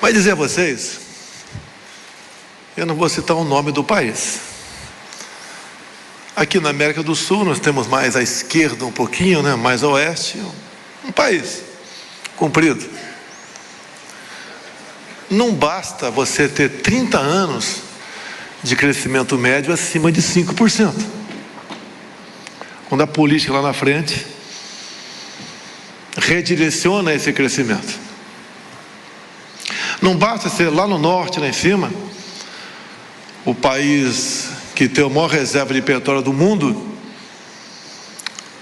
Vai dizer a vocês, eu não vou citar o nome do país. Aqui na América do Sul nós temos mais à esquerda um pouquinho, né? Mais a oeste, um país comprido. Não basta você ter 30 anos de crescimento médio acima de 5%. Quando a política lá na frente redireciona esse crescimento. Não basta ser lá no norte, lá em cima, o país que tem a maior reserva de petróleo do mundo,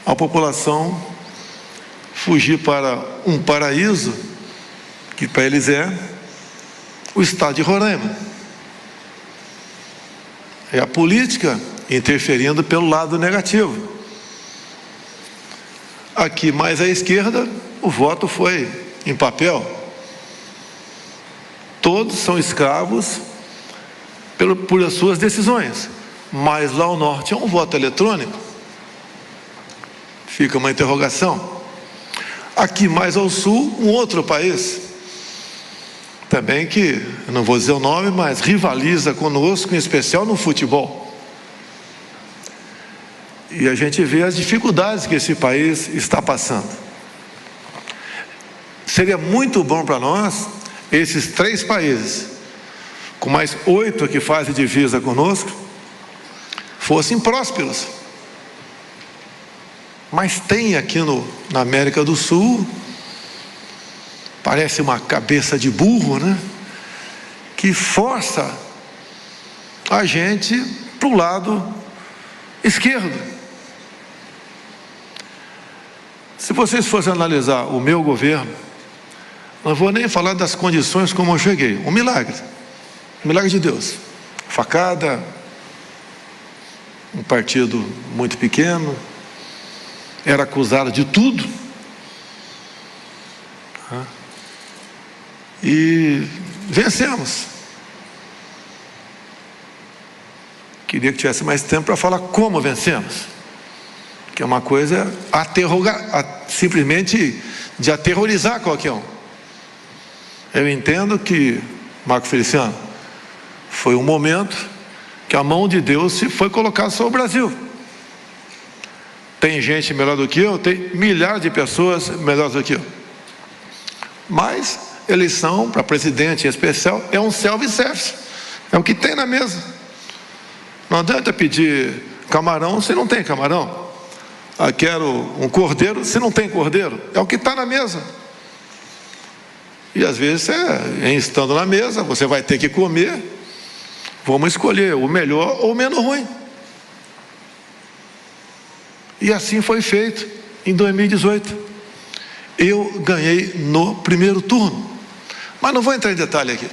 a população fugir para um paraíso, que para eles é o estado de Roraima. É a política interferindo pelo lado negativo. Aqui mais à esquerda, o voto foi em papel. Todos são escravos por as suas decisões. Mas lá ao norte é um voto eletrônico. Fica uma interrogação. Aqui mais ao sul, um outro país, também que, eu não vou dizer o nome, mas rivaliza conosco, em especial no futebol. E a gente vê as dificuldades que esse país está passando. Seria muito bom para nós, esses 3 países, com mais 8 que fazem divisa conosco, fossem prósperos. Mas tem aqui na América do Sul, parece uma cabeça de burro, né? Que força a gente para o lado esquerdo. Se vocês fossem analisar o meu governo, não vou nem falar das condições como eu cheguei. Um milagre de Deus. Facada, um partido muito pequeno, era acusado de tudo, e vencemos. Queria que tivesse mais tempo para falar como vencemos, que é uma coisa simplesmente de aterrorizar qualquer um. Eu entendo que, Marco Feliciano, foi um momento que a mão de Deus se foi colocada sobre o Brasil. Tem gente melhor do que eu, tem milhares de pessoas melhores do que eu. Mas eleição para presidente em especial é um self-service, é o que tem na mesa. Não adianta pedir camarão se não tem camarão. Quero um cordeiro se não tem cordeiro. É o que está na mesa. E às vezes, estando na mesa, você vai ter que comer. Vamos escolher o melhor ou o menos ruim. E assim foi feito em 2018. Eu ganhei no primeiro turno. Mas não vou entrar em detalhe aqui.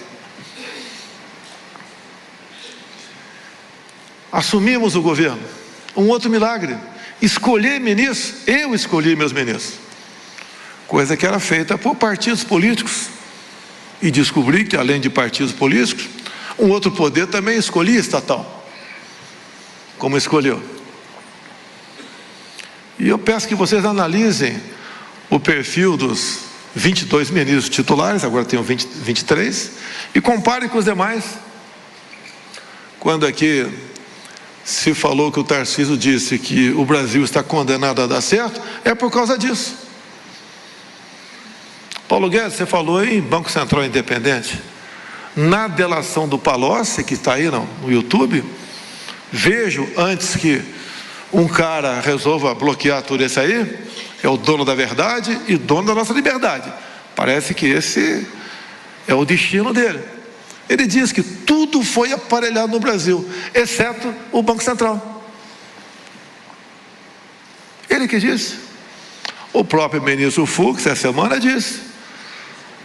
Assumimos o governo. Um outro milagre. Escolher ministros, eu escolhi meus ministros. Coisa que era feita por partidos políticos. E descobri que, além de partidos políticos, um outro poder também escolhia estatal. Como escolheu. E eu peço que vocês analisem o perfil dos 22 ministros titulares, agora tenho 23, e comparem com os demais. Quando aqui se falou que o Tarcísio disse que o Brasil está condenado a dar certo, é por causa disso. Paulo Guedes, você falou em Banco Central Independente. Na delação do Palocci, que está aí no YouTube, vejo, antes que um cara resolva bloquear tudo isso aí, é o dono da verdade e dono da nossa liberdade. Parece que esse é o destino dele. Ele diz que tudo foi aparelhado no Brasil, exceto o Banco Central. Ele que disse. O próprio ministro Fux, essa semana, disse.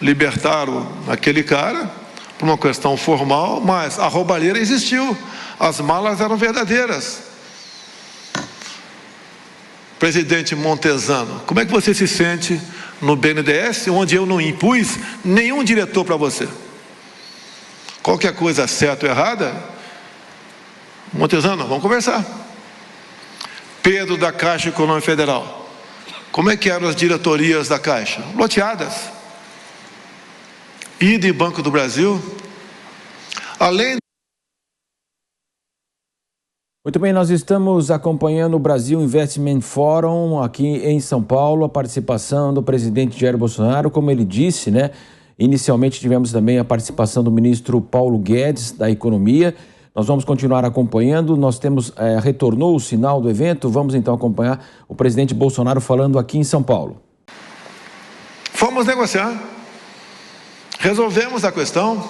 Libertaram aquele cara por uma questão formal, mas a roubalheira existiu. As malas eram verdadeiras. Presidente Montezano, como é que você se sente no BNDES, onde eu não impus nenhum diretor para você? Qualquer coisa certa ou errada, Montezano, vamos conversar. Pedro da Caixa Econômica Federal, como é que eram as diretorias da Caixa? Loteadas. e de Banco do Brasil, além... Muito bem, nós estamos acompanhando o Brasil Investment Forum aqui em São Paulo, a participação do presidente Jair Bolsonaro, como ele disse, né? Inicialmente tivemos também a participação do ministro Paulo Guedes, da Economia. Nós vamos continuar acompanhando, nós temos, retornou o sinal do evento, vamos então acompanhar o presidente Bolsonaro falando aqui em São Paulo. Fomos negociar, resolvemos a questão.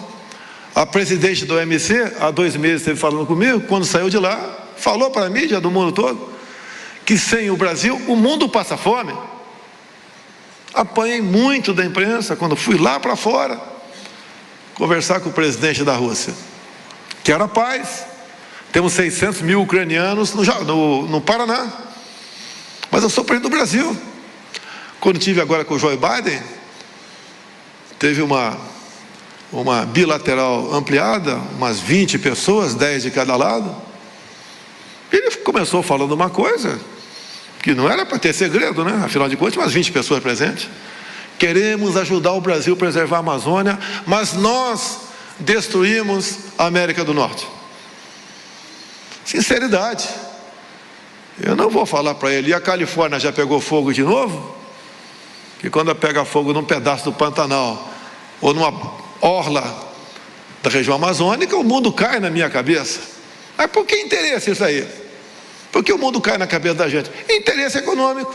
A presidente do OMC, há 2 meses, esteve falando comigo, quando saiu de lá, falou para a mídia do mundo todo que sem o Brasil o mundo passa fome. Apanhei muito da imprensa quando fui lá para fora conversar com o presidente da Rússia. Quero a paz. Temos 600 mil ucranianos no Paraná. Mas eu sou presidente do Brasil. Quando estive agora com o Joe Biden, teve uma bilateral ampliada, umas 20 pessoas, 10 de cada lado. Ele começou falando uma coisa que não era para ter segredo, né? Afinal de contas, umas 20 pessoas presentes. Queremos ajudar o Brasil a preservar a Amazônia, mas nós destruímos a América do Norte. Sinceridade. Eu não vou falar para ele, e a Califórnia já pegou fogo de novo? Que quando pega fogo num pedaço do Pantanal, ou numa orla da região amazônica, o mundo cai na minha cabeça. Mas por que interesse isso aí? Por que o mundo cai na cabeça da gente? Interesse econômico.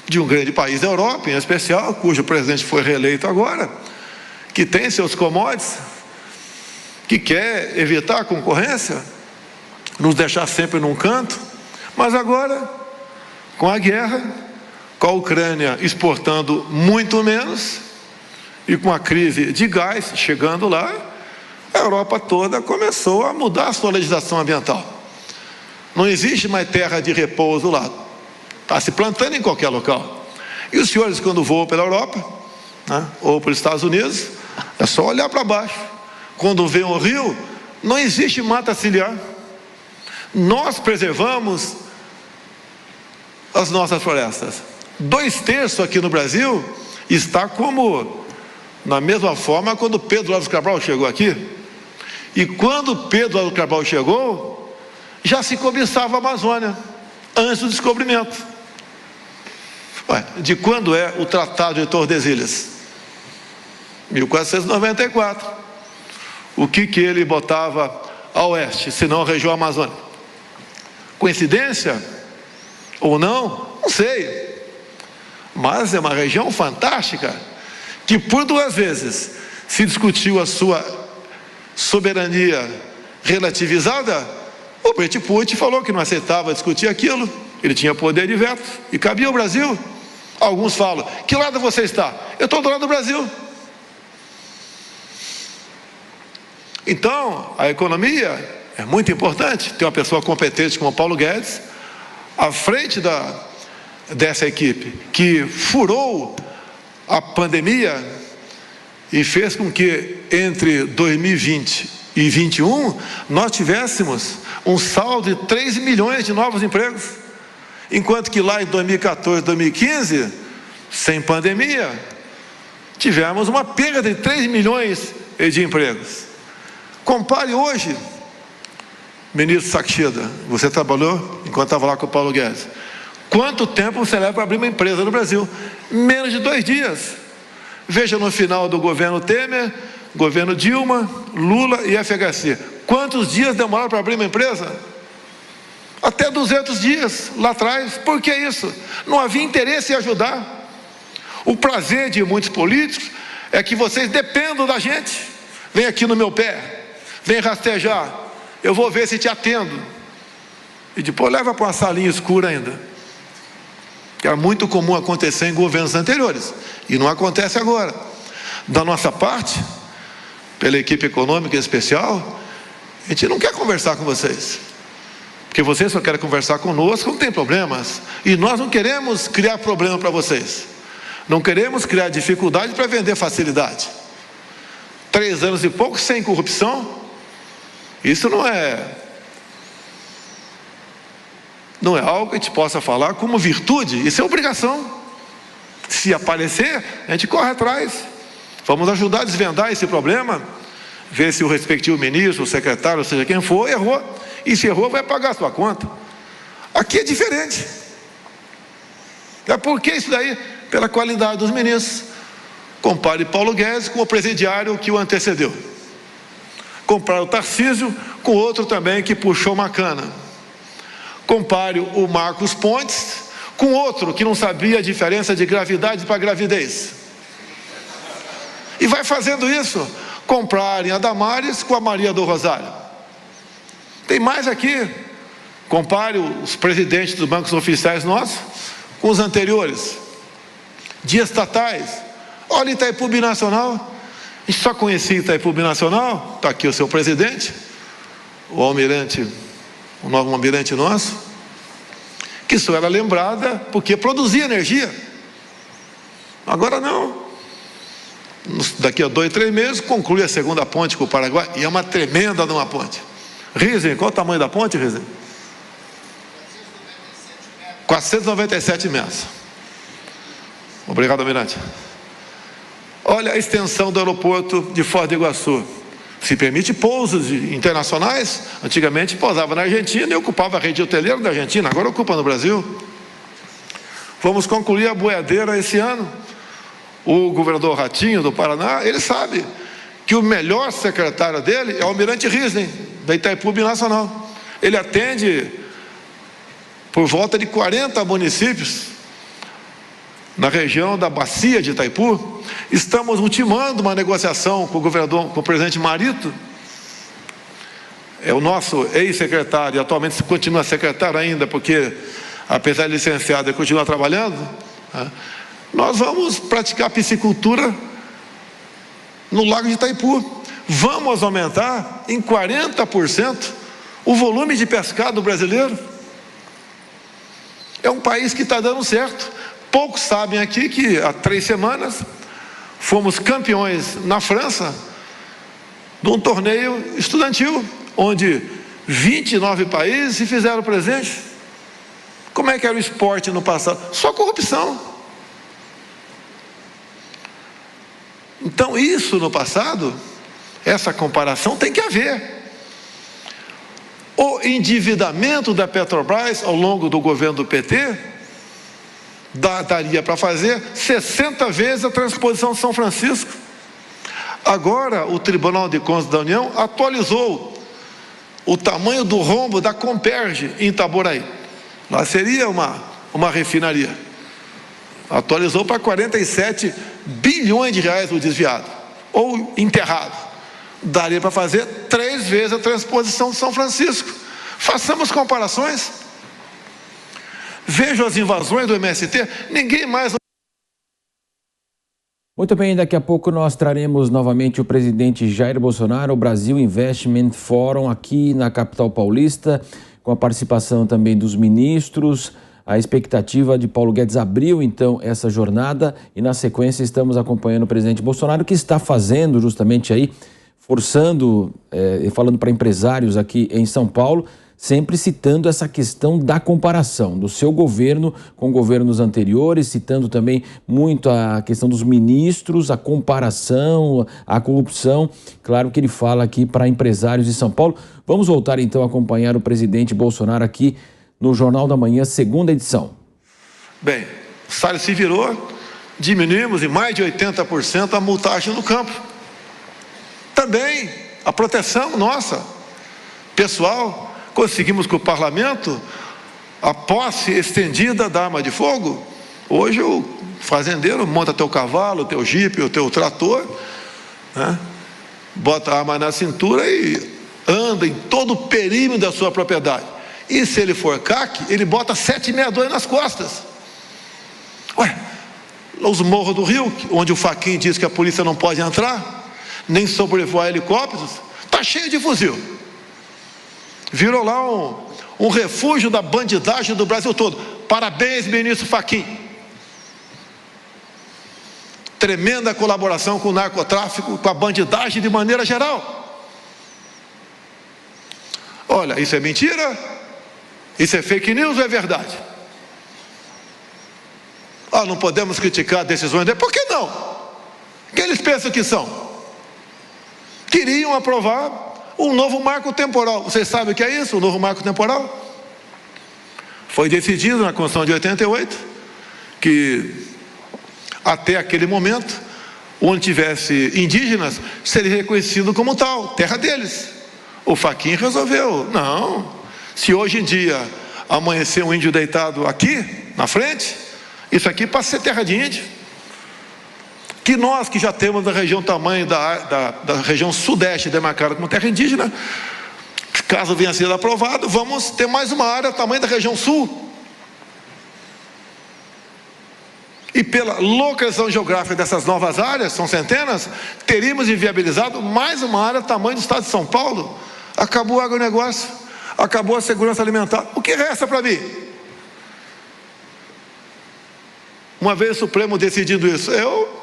De um grande país da Europa, em especial, cujo presidente foi reeleito agora, que tem seus commodities, que quer evitar a concorrência, nos deixar sempre num canto, mas agora, com a guerra, com a Ucrânia exportando muito menos, e com a crise de gás chegando lá, a Europa toda começou a mudar a sua legislação ambiental. Não existe mais terra de repouso lá. Está se plantando em qualquer local. E os senhores, quando voam pela Europa, né, ou para os Estados Unidos, é só olhar para baixo. Quando vê um rio, não existe mata ciliar. Nós preservamos as nossas florestas. 2/3 aqui no Brasil está como... na mesma forma, quando Pedro Álvares Cabral chegou aqui, e quando Pedro Álvares Cabral chegou, já se cobiçava a Amazônia, antes do descobrimento. De quando é o Tratado de Tordesilhas? 1494. O que ele botava a oeste, senão a região amazônica? Coincidência? Ou não? Não sei. Mas é uma região fantástica, que por 2 vezes se discutiu a sua soberania relativizada. O Bret Putin falou que não aceitava discutir aquilo, ele tinha poder de veto, e cabia ao Brasil. Alguns falam, que lado você está? Eu estou do lado do Brasil. Então, a economia é muito importante, ter uma pessoa competente como o Paulo Guedes, à frente dessa equipe, que furou a pandemia e fez com que entre 2020 e 2021 nós tivéssemos um saldo de 3 milhões de novos empregos, enquanto que lá em 2014, 2015, sem pandemia, tivemos uma perda de 3 milhões de empregos. Compare hoje, ministro Saxida, você trabalhou enquanto estava lá com o Paulo Guedes. Quanto tempo você leva para abrir uma empresa no Brasil? Menos de 2 dias. Veja no final do governo Temer, governo Dilma, Lula e FHC. Quantos dias demoraram para abrir uma empresa? Até 200 dias lá atrás. Por que isso? Não havia interesse em ajudar. O prazer de muitos políticos é que vocês dependam da gente. Vem aqui no meu pé, vem rastejar, eu vou ver se te atendo. E depois leva para uma salinha escura ainda. Que era muito comum acontecer em governos anteriores, e não acontece agora. Da nossa parte, pela equipe econômica especial, a gente não quer conversar com vocês, porque vocês só querem conversar conosco, não tem problemas, e nós não queremos criar problema para vocês, não queremos criar dificuldade para vender facilidade. 3 anos e pouco sem corrupção, isso não é algo que a gente possa falar como virtude, isso é obrigação. Se aparecer, a gente corre atrás. Vamos ajudar a desvendar esse problema, ver se o respectivo ministro, o secretário, ou seja, quem for, errou. E se errou, vai pagar a sua conta. Aqui é diferente. É porque isso daí? Pela qualidade dos ministros. Compare Paulo Guedes com o presidiário que o antecedeu. Compare o Tarcísio com outro também que puxou uma cana. Compare o Marcos Pontes com outro que não sabia a diferença de gravidade para gravidez. E vai fazendo isso. Comparem a Damares com a Maria do Rosário. Tem mais aqui. Compare os presidentes dos bancos oficiais nossos com os anteriores. De estatais. Olha Itaipu Binacional. A gente só conhecia Itaipu Binacional. Está aqui o seu presidente, o almirante, o novo almirante nosso, que só era lembrada porque produzia energia. Agora não. Daqui a 2, 3 meses conclui a segunda ponte com o Paraguai, e é uma tremenda de uma ponte. Risen, qual o tamanho da ponte, Risen? 497 metros. Obrigado, almirante. Olha a extensão do aeroporto de Foz do Iguaçu. Se permite pousos internacionais. Antigamente pousava na Argentina e ocupava a rede hoteleira da Argentina, agora ocupa no Brasil. Vamos concluir a boiadeira esse ano. O governador Ratinho do Paraná, ele sabe que o melhor secretário dele é o almirante Risen, da Itaipu Binacional. Ele atende por volta de 40 municípios na região da bacia de Itaipu. Estamos ultimando uma negociação com o governador, com o presidente Marito, é o nosso ex-secretário, atualmente continua secretário ainda, porque apesar de licenciado ele continua trabalhando, né? Nós vamos praticar piscicultura no Lago de Itaipu. Vamos aumentar em 40% o volume de pescado brasileiro. É um país que está dando certo. Poucos sabem aqui que há 3 semanas fomos campeões na França de um torneio estudantil, onde 29 países se fizeram presente. Como é que era o esporte no passado? Só corrupção. Então isso no passado, essa comparação tem que haver. O endividamento da Petrobras ao longo do governo do PT daria para fazer 60 vezes a transposição de São Francisco. Agora o Tribunal de Contas da União atualizou o tamanho do rombo da Comperge em Itaboraí. Lá seria uma refinaria. Atualizou para 47 bilhões de reais o desviado, ou enterrado. Daria para fazer 3 vezes a transposição de São Francisco. Façamos comparações. Veja as invasões do MST, ninguém mais... Muito bem, daqui a pouco nós traremos novamente o presidente Jair Bolsonaro, o Brasil Investment Forum, aqui na capital paulista, com a participação também dos ministros. A expectativa de Paulo Guedes abriu, então, essa jornada e, na sequência, estamos acompanhando o presidente Bolsonaro, que está fazendo justamente aí, forçando, falando para empresários aqui em São Paulo, sempre citando essa questão da comparação do seu governo com governos anteriores, citando também muito a questão dos ministros, a comparação, a corrupção. Claro que ele fala aqui para empresários de São Paulo. Vamos voltar, então, a acompanhar o presidente Bolsonaro aqui no Jornal da Manhã, segunda edição. Bem, o Salles se virou, diminuímos em mais de 80% a multagem no campo. Também a proteção nossa, pessoal, conseguimos com o parlamento a posse estendida da arma de fogo. Hoje o fazendeiro monta teu cavalo, teu jipe, o teu trator, né? Bota a arma na cintura e anda em todo o perímetro da sua propriedade. E se ele for CAC, ele bota 762 nas costas. Ué, os morros do Rio, onde o Fachin diz que a polícia não pode entrar, nem sobrevoar helicópteros, está cheio de fuzil. Virou lá um refúgio da bandidagem do Brasil todo. Parabéns, ministro Fachin. Tremenda colaboração com o narcotráfico, com a bandidagem de maneira geral. Olha, isso é mentira? Isso é fake news ou é verdade? Não podemos criticar decisões dele. Por que não? Quem eles pensam que são? Queriam aprovar um novo marco temporal. Vocês sabem o que é isso, o novo marco temporal? Foi decidido na Constituição de 88 que até aquele momento, onde tivesse indígenas, seria reconhecido como tal, terra deles. O Fachin resolveu, não, se hoje em dia amanhecer um índio deitado aqui, na frente, isso aqui passa a ser terra de índio. Que nós que já temos a região tamanho da região sudeste demarcada como terra indígena, caso venha a ser aprovado, vamos ter mais uma área tamanho da região sul. E pela localização geográfica dessas novas áreas, são centenas, teríamos inviabilizado mais uma área tamanho do estado de São Paulo. Acabou o agronegócio, acabou a segurança alimentar. O que resta para mim? Uma vez o Supremo decidindo isso, eu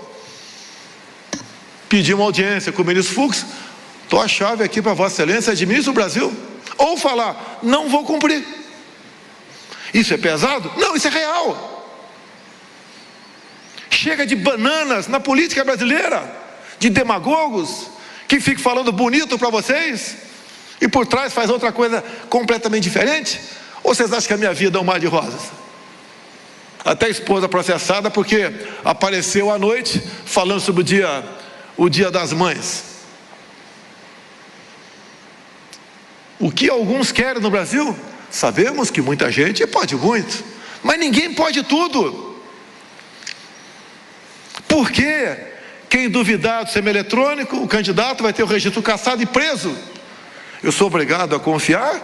pedi uma audiência com o ministro Fux, estou a chave aqui para Vossa Excelência, administra o Brasil. Ou falar, não vou cumprir. Isso é pesado? Não, isso é real. Chega de bananas na política brasileira, de demagogos, que ficam falando bonito para vocês, e por trás faz outra coisa completamente diferente. Ou vocês acham que a minha vida é um mar de rosas? Até a esposa processada porque apareceu à noite falando sobre o dia das mães. O que alguns querem no Brasil? Sabemos que muita gente pode muito, mas ninguém pode tudo. Por quê? Quem duvidar do sistema eletrônico, o candidato vai ter o registro cassado e preso. Eu sou obrigado a confiar?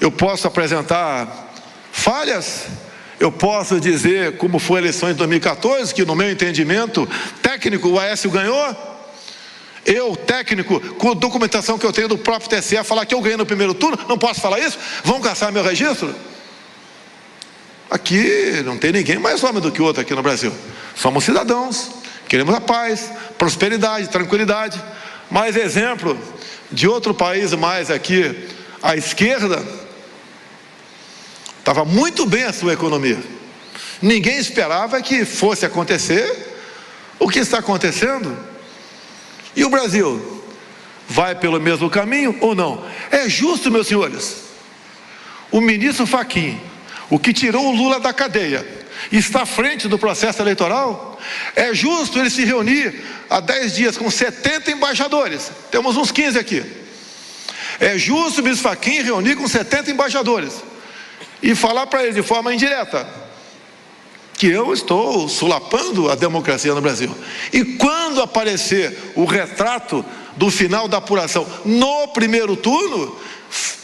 Eu posso apresentar falhas? Eu posso dizer como foi a eleição de 2014, que no meu entendimento técnico o Aécio ganhou? Eu, técnico, com a documentação que eu tenho do próprio TSE, falar que eu ganhei no primeiro turno, não posso falar isso? Vão caçar meu registro? Aqui não tem ninguém mais homem do que o outro aqui no Brasil. Somos cidadãos, queremos a paz, prosperidade, tranquilidade. Mais exemplo de outro país mais aqui à esquerda, estava muito bem a sua economia. Ninguém esperava que fosse acontecer o que está acontecendo. E o Brasil vai pelo mesmo caminho ou não? É justo, meus senhores, o ministro Fachin, o que tirou o Lula da cadeia, está à frente do processo eleitoral? É justo ele se reunir há 10 dias com 70 embaixadores? Temos uns 15 aqui. É justo o ministro Fachin reunir com 70 embaixadores e falar para eles de forma indireta que eu estou solapando a democracia no Brasil. E quando aparecer o retrato do final da apuração no primeiro turno,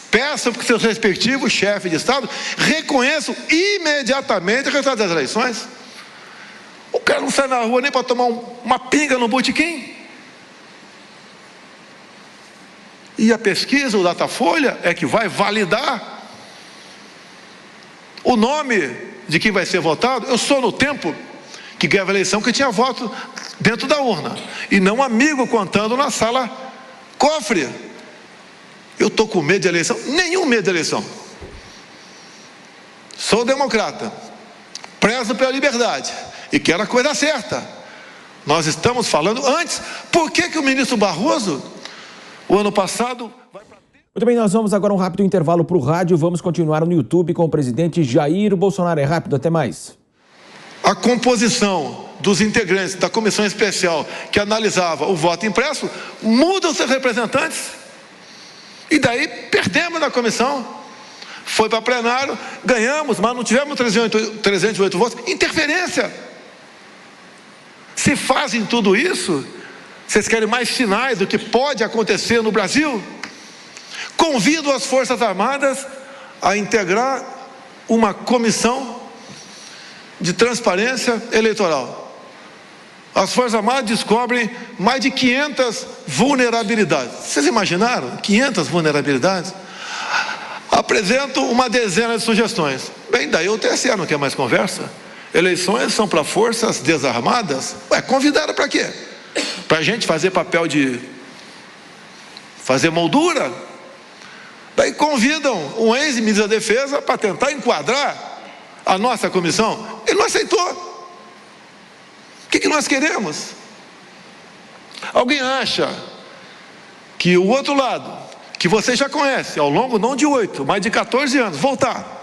peçam que seus respectivos chefes de Estado reconheçam imediatamente o resultado das eleições. O cara não sai na rua nem para tomar uma pinga no botequim. E a pesquisa, o Datafolha, é que vai validar o nome de quem vai ser votado. Eu sou no tempo que ganhava a eleição que tinha voto dentro da urna e não um amigo contando na sala cofre. Eu estou com medo de eleição? Nenhum medo de eleição. Sou democrata, prezo pela liberdade e quero a coisa certa. Nós estamos falando antes. Por que o ministro Barroso, o ano passado... Muito bem, nós vamos agora um rápido intervalo para o rádio. Vamos continuar no YouTube com o presidente Jair Bolsonaro. É rápido, até mais. A composição dos integrantes da comissão especial que analisava o voto impresso muda os seus representantes. E daí perdemos na comissão. Foi para plenário, ganhamos, mas não tivemos 308 votos. Interferência. Se fazem tudo isso, vocês querem mais sinais do que pode acontecer no Brasil? Convido as Forças Armadas a integrar uma comissão de transparência eleitoral. As Forças Armadas descobrem mais de 500 vulnerabilidades. Vocês imaginaram? 500 vulnerabilidades? Apresento uma dezena de sugestões. Bem, daí o TSE não quer mais conversa. Eleições são para forças desarmadas. Convidaram para quê? Para a gente fazer papel de... fazer moldura? Daí convidam um ex-ministro da Defesa para tentar enquadrar a nossa comissão. Ele não aceitou. O que nós queremos? Alguém acha que o outro lado, que você já conhece, ao longo não de 8, mas de 14 anos, voltar,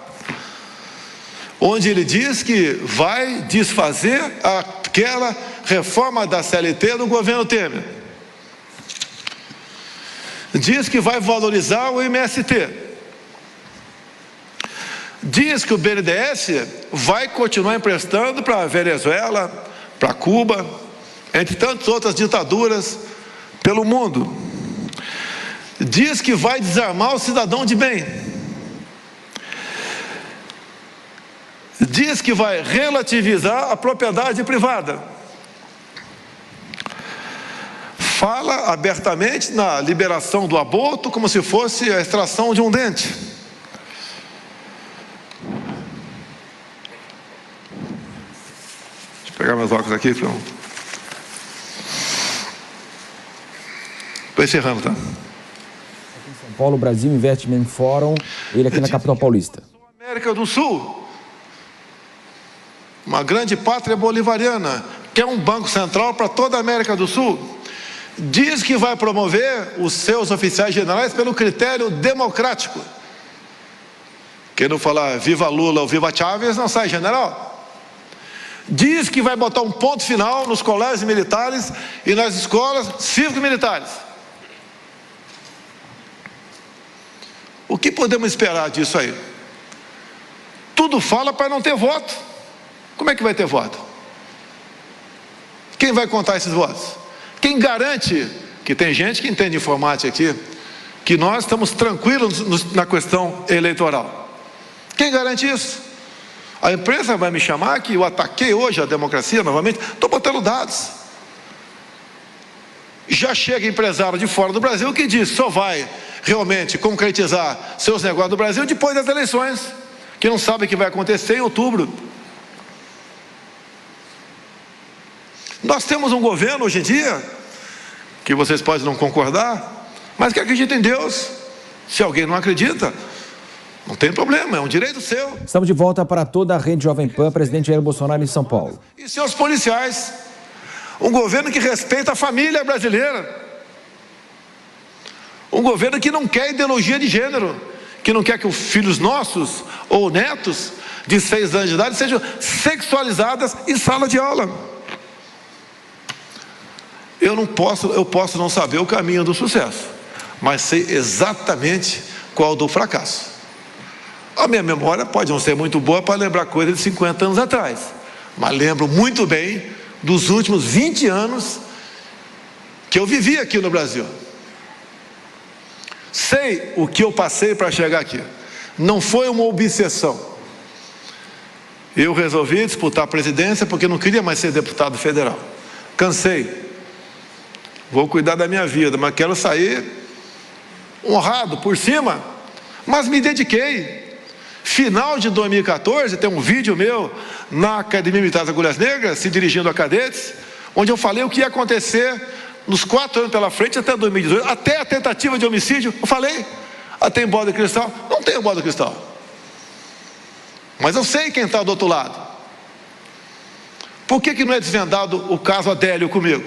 onde ele diz que vai desfazer aquela reforma da CLT do governo Temer, diz que vai valorizar o MST, diz que o BNDES vai continuar emprestando para a Venezuela, para Cuba, entre tantas outras ditaduras pelo mundo. Diz que vai desarmar o cidadão de bem. Diz que vai relativizar a propriedade privada. Fala abertamente na liberação do aborto como se fosse a extração de um dente. Deixa eu pegar meus óculos aqui. Estou encerrando, tá? São Paulo, Brasil Investment Forum, ele aqui na capital paulista. América do Sul, uma grande pátria bolivariana, que é um banco central para toda a América do Sul, diz que vai promover os seus oficiais generais pelo critério democrático. Quem não falar viva Lula ou viva Chávez não sai general. Diz que vai botar um ponto final nos colégios militares e nas escolas cívico-militares. O que podemos esperar disso aí? Tudo fala para não ter voto. Como é que vai ter voto? Quem vai contar esses votos? Quem garante, que tem gente que entende informática aqui, que nós estamos tranquilos na questão eleitoral? Quem garante isso? A imprensa vai me chamar que eu ataquei hoje a democracia novamente. Estou botando dados. Já chega empresário de fora do Brasil que diz só vai realmente concretizar seus negócios do Brasil depois das eleições, que não sabe o que vai acontecer em outubro. Nós temos um governo hoje em dia, que vocês podem não concordar, mas que acredita em Deus. Se alguém não acredita, não tem problema, é um direito seu. Estamos de volta para toda a rede Jovem Pan, presidente Jair Bolsonaro em São Paulo. E seus policiais. Um governo que respeita a família brasileira. Um governo que não quer ideologia de gênero, que não quer que os filhos nossos ou netos de 6 anos de idade sejam sexualizadas em sala de aula. Eu posso não saber o caminho do sucesso, mas sei exatamente qual do fracasso. A minha memória pode não ser muito boa para lembrar coisas de 50 anos atrás, mas lembro muito bem dos últimos 20 anos que eu vivi aqui no Brasil. Sei o que eu passei para chegar aqui. Não foi uma obsessão. Eu resolvi disputar a presidência porque não queria mais ser deputado federal. Cansei. Vou cuidar da minha vida, mas quero sair honrado por cima. Mas me dediquei. Final de 2014, tem um vídeo meu na Academia Militar das Agulhas Negras, se dirigindo a cadetes, onde eu falei o que ia acontecer nos 4 anos pela frente até 2018, até a tentativa de homicídio. Eu falei, tem bola de cristal? Não tenho bola de cristal, mas eu sei quem está do outro lado. Por que não é desvendado o caso Adélio comigo?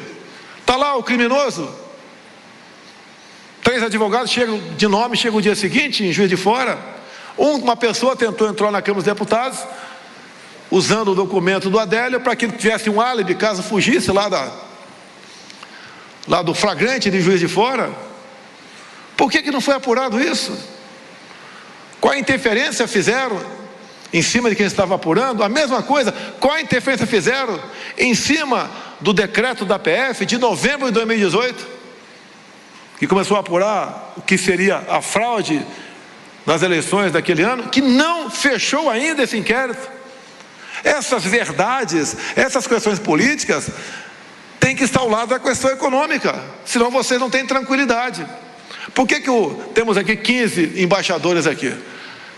Está lá o criminoso, 3 advogados chegam de nome, chegam o dia seguinte em Juiz de Fora. Uma pessoa tentou entrar na Câmara dos Deputados usando o documento do Adélio para que ele tivesse um álibi caso fugisse lá do flagrante de Juiz de Fora. Por que não foi apurado isso? Qual a interferência fizeram em cima de quem estava apurando? A mesma coisa, qual a interferência fizeram em cima do decreto da PF de novembro de 2018, que começou a apurar o que seria a fraude nas eleições daquele ano, que não fechou ainda esse inquérito? Essas verdades, essas questões políticas têm que estar ao lado da questão econômica, senão vocês não têm tranquilidade. Por que temos aqui 15 embaixadores aqui?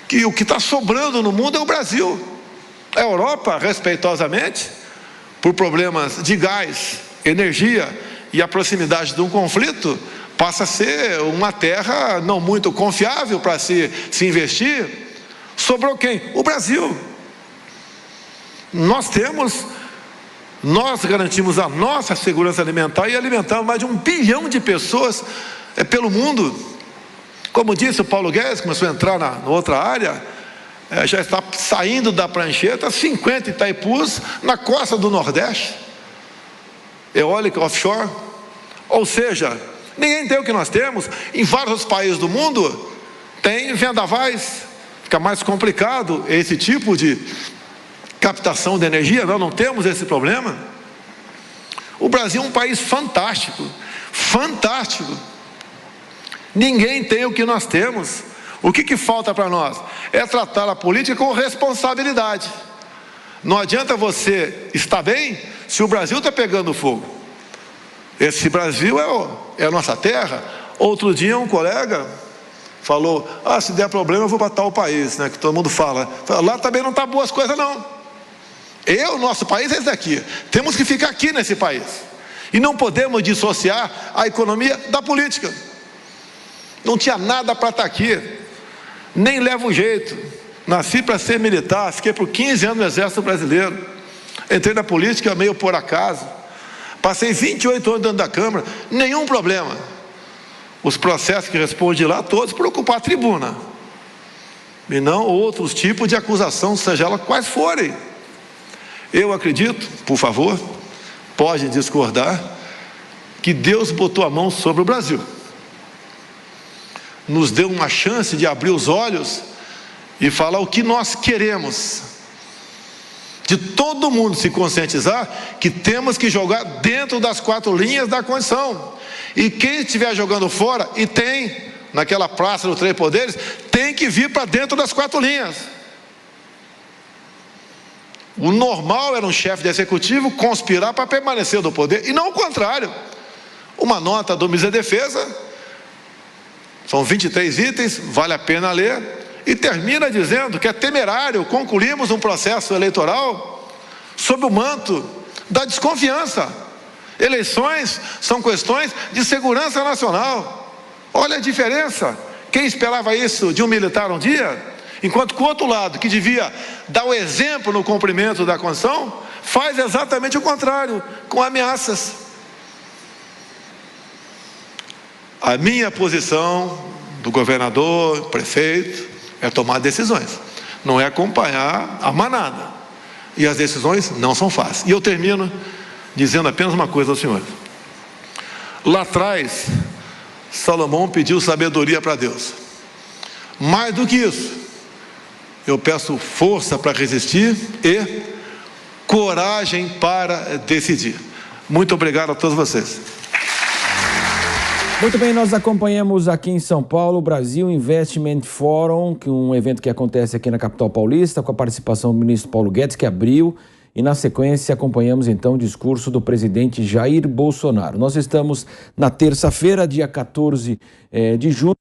Que o que está sobrando no mundo é o Brasil. A Europa, respeitosamente, por problemas de gás, energia e a proximidade de um conflito, passa a ser uma terra não muito confiável para se investir. Sobrou quem? O Brasil. Nós temos Nós garantimos a nossa segurança alimentar e alimentamos mais de 1 bilhão de pessoas pelo mundo. Como disse o Paulo Guedes, começou a entrar na outra área, já está saindo da prancheta 50 Itaipus na costa do Nordeste, eólica offshore. Ou seja, ninguém tem o que nós temos. Em vários países do mundo tem vendavais, fica mais complicado esse tipo de captação de energia. Nós não temos esse problema. O Brasil é um país fantástico, fantástico. Ninguém tem o que nós temos. O que falta para nós? É tratar a política com responsabilidade. Não adianta você estar bem se o Brasil está pegando fogo. Esse Brasil é a nossa terra. Outro dia um colega falou: se der problema eu vou para tal país, né? Que todo mundo fala. Lá também não está boas coisas não. Nosso país é esse daqui. Temos que ficar aqui nesse país. E não podemos dissociar a economia da política. Não tinha nada para estar aqui. Nem levo jeito. Nasci para ser militar, fiquei por 15 anos no Exército Brasileiro. Entrei na política meio por acaso. Passei 28 anos dentro da Câmara, nenhum problema. Os processos que respondi lá, todos por ocupar a tribuna. E não outros tipos de acusação, seja ela quais forem. Eu acredito, por favor, pode discordar, que Deus botou a mão sobre o Brasil. Nos deu uma chance de abrir os olhos e falar o que nós queremos. De todo mundo se conscientizar que temos que jogar dentro das 4 linhas da Constituição. E quem estiver jogando fora, e tem, naquela praça dos 3 poderes, tem que vir para dentro das 4 linhas. O normal era um chefe de executivo conspirar para permanecer no poder, e não o contrário. Uma nota do Ministério da Defesa, são 23 itens, vale a pena ler, e termina dizendo que é temerário concluirmos um processo eleitoral sob o manto da desconfiança. Eleições são questões de segurança nacional. Olha a diferença. Quem esperava isso de um militar um dia? Enquanto que o outro lado, que devia dar o exemplo no cumprimento da Constituição, faz exatamente o contrário, com ameaças. A minha posição, do governador, prefeito, é tomar decisões, não é acompanhar a manada. E as decisões não são fáceis. E eu termino dizendo apenas uma coisa aos senhores. Lá atrás, Salomão pediu sabedoria para Deus. Mais do que isso, eu peço força para resistir e coragem para decidir. Muito obrigado a todos vocês. Muito bem, nós acompanhamos aqui em São Paulo o Brasil Investment Forum, que é um evento que acontece aqui na capital paulista, com a participação do ministro Paulo Guedes, que abriu, e na sequência acompanhamos então o discurso do presidente Jair Bolsonaro. Nós estamos na terça-feira, dia 14 de junho.